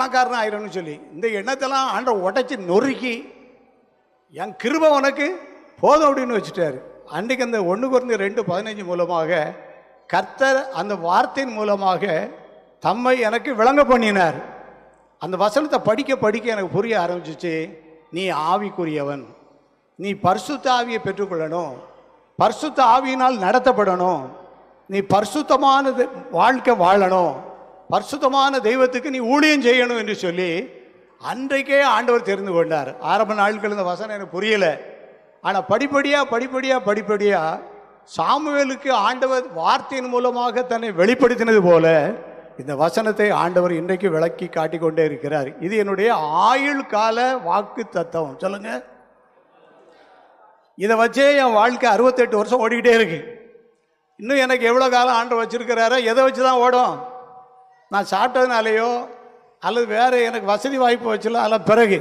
பணக்காரன் ஆயிரம்னு சொல்லி இந்த எண்ணத்தெல்லாம் ஆண்டவர் உடைச்சி நொறுக்கி என் கிருபை உனக்கு போதும் அப்படின்னு வச்சுட்டாரு. அன்றைக்கு அந்த 1 Corinthians 2:15 மூலமாக கர்த்தர் அந்த வார்த்தையின் மூலமாக தம்மை எனக்கு விளங்க பண்ணினார். அந்த வசனத்தை படிக்க படிக்க எனக்கு புரிய ஆரம்பிச்சிச்சு. நீ ஆவிக்குரியவன், நீ பரிசுத்த ஆவியை பெற்றுக்கொள்ளணும், பரிசுத்த ஆவியினால் நடத்தப்படணும், நீ பரிசுத்தமான வாழ்க்கை வாழணும், பரிசுத்தமான தெய்வத்துக்கு நீ ஊழியம் செய்யணும் என்று சொல்லி அன்றைக்கே ஆண்டவர் தெரிந்து கொண்டார். ஆரம்ப நாட்கள் இந்த வசனம் எனக்கு புரியலை. ஆனால் படிப்படியாக சாமுவேலுக்கு ஆண்டவர் வார்த்தையின் மூலமாக தன்னை வெளிப்படுத்தினது போல இந்த வசனத்தை ஆண்டவர் இன்றைக்கு விளக்கி காட்டிக்கொண்டே இருக்கிறார். இது என்னுடைய ஆயுள் கால வாக்கு தத்துவம். சொல்லுங்க, இதை வச்சே என் வாழ்க்கை 68 வருஷம் ஓடிக்கிட்டே இருக்கு. இன்னும் எனக்கு எவ்வளோ காலம் ஆண்டவர் வச்சிருக்கிறாரோ எதை வச்சு தான் ஓடும்? நான் சாப்பிட்டதுனாலேயோ அல்லது வேறு எனக்கு வசதி வாய்ப்பு வச்சுல அல்ல, பிறகு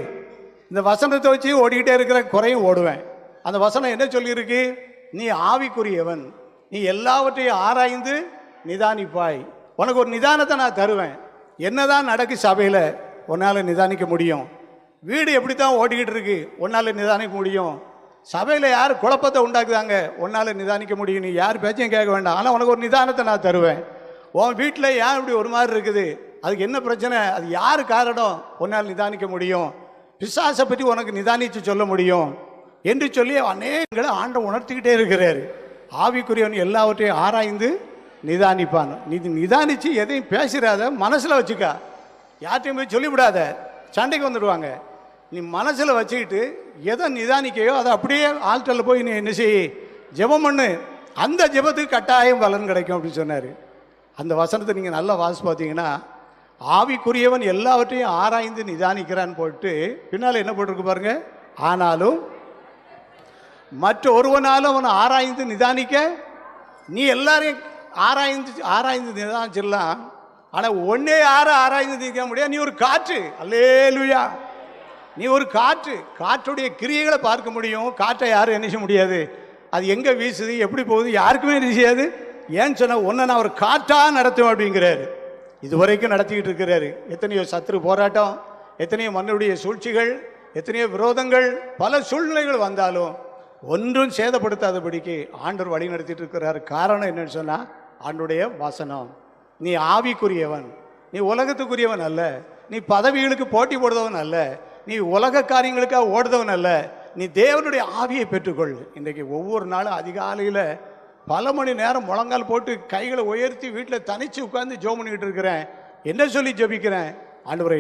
இந்த வசனத்தை வச்சு ஓடிக்கிட்டே இருக்கிற குறையும் ஓடுவேன். அந்த வசனம் என்ன சொல்லியிருக்கு? நீ ஆவிக்குரியவன், நீ எல்லாவற்றையும் ஆராய்ந்து நிதானிப்பாய். உனக்கு ஒரு நிதானத்தை நான் தருவேன். என்னதான் நடக்கு சபையில் உன்னால் நிதானிக்க முடியும். வீடு எப்படி தான் ஓடிக்கிட்டு இருக்கு உன்னால் நிதானிக்க முடியும். சபையில் யார் குழப்பத்தை உண்டாக்குதாங்க உன்னால் நிதானிக்க முடியும். நீ யார் பேச்சையும் கேட்க வேண்டாம். ஆனால் உனக்கு ஒரு நிதானத்தை நான் தருவேன். உன் வீட்டில் ஏன் இப்படி ஒரு மாதிரி இருக்குது, அதுக்கு என்ன பிரச்சனை, அது யார் காரணம், உன்னால் நிதானிக்க முடியும். பிசாசை பற்றி உனக்கு நிதானித்து சொல்ல முடியும் என்று சொல்லி அநேகங்களை ஆண்டவர் உணர்த்திக்கிட்டே இருக்கிறார். ஆவிக்குரியவன் எல்லாவற்றையும் ஆராய்ந்து நிதானிப்பான். நீ நிதானித்து எதையும் பேசுகிறாத, மனசில் வச்சுக்கா, யார்ட்டையும் போய் சொல்லிவிடாத, சண்டைக்கு வந்துடுவாங்க. நீ மனசில் வச்சுக்கிட்டு எதை நிதானிக்கையோ அதை அப்படியே ஆல்டரில் போய் நீ என்ன செய், ஜெபம் பண்ணு. அந்த ஜெபத்துக்கு கட்டாயம் பலன் கிடைக்கும் அப்படின்னு சொன்னார். அந்த வசனத்தை நீங்கள் நல்லா வாசி பார்த்தீங்கன்னா, ஆவிக்குரியவன் எல்லாவற்றையும் ஆராய்ந்து நிதானிக்கிறான்னு போட்டு பின்னால் என்ன போட்டிருக்கு பாருங்க. ஆனாலும் மற்ற ஒருவனாலும் அவனை ஆராய்ந்து நிதானிக்க, நீ எல்லாரையும் ஆராய்ந்து நிதானிச்சிடலாம், ஆனால் ஒன்னே யாரும் ஆராய்ந்து நிற்க முடியாது. நீ ஒரு காற்று, அல்லேலூயா, நீ ஒரு காற்று, காற்றுடைய கிரியைகளை பார்க்க முடியும். காற்றை யாரும் என்ன செய்ய முடியாது, அது எங்கே வீசுது எப்படி போகுது யாருக்குமே என்ன செய்யாது. ஏன்னு சொன்னால் ஒன்றை நான் ஒரு காற்றாக நடத்துவேன் அப்படிங்கிறாரு. இதுவரைக்கும் நடத்திக்கிட்டு இருக்கிறாரு. எத்தனையோ சத்துரு போராட்டம், எத்தனையோ மண்ணுடைய சூழ்ச்சிகள், எத்தனையோ விரோதங்கள், பல சூழ்நிலைகள் வந்தாலும் ஒன்றும் சேதப்படுத்தாதபடிக்கு ஆண்டவர் வழி நடத்திட்டு இருக்கிறார். காரணம் என்னன்னு சொன்னால் ஆண்டுடைய வசனம். நீ ஆவிக்குரியவன், நீ உலகத்துக்குரியவன் அல்ல, நீ பதவிகளுக்கு போட்டி போடுறவன் அல்ல, நீ உலக காரியங்களுக்காக ஓடுதவன் அல்ல, நீ தேவனுடைய ஆவியை பெற்றுக்கொள். இன்றைக்கு ஒவ்வொரு நாளும் அதிகாலையில் பல மணி நேரம் முழங்கால் போட்டு கைகளை உயர்த்தி வீட்டில் தனித்து உட்கார்ந்து ஜெபம் பண்ணிக்கிட்டு இருக்கிறேன். என்ன சொல்லி ஜெபிக்கிறேன்? ஆண்டவரே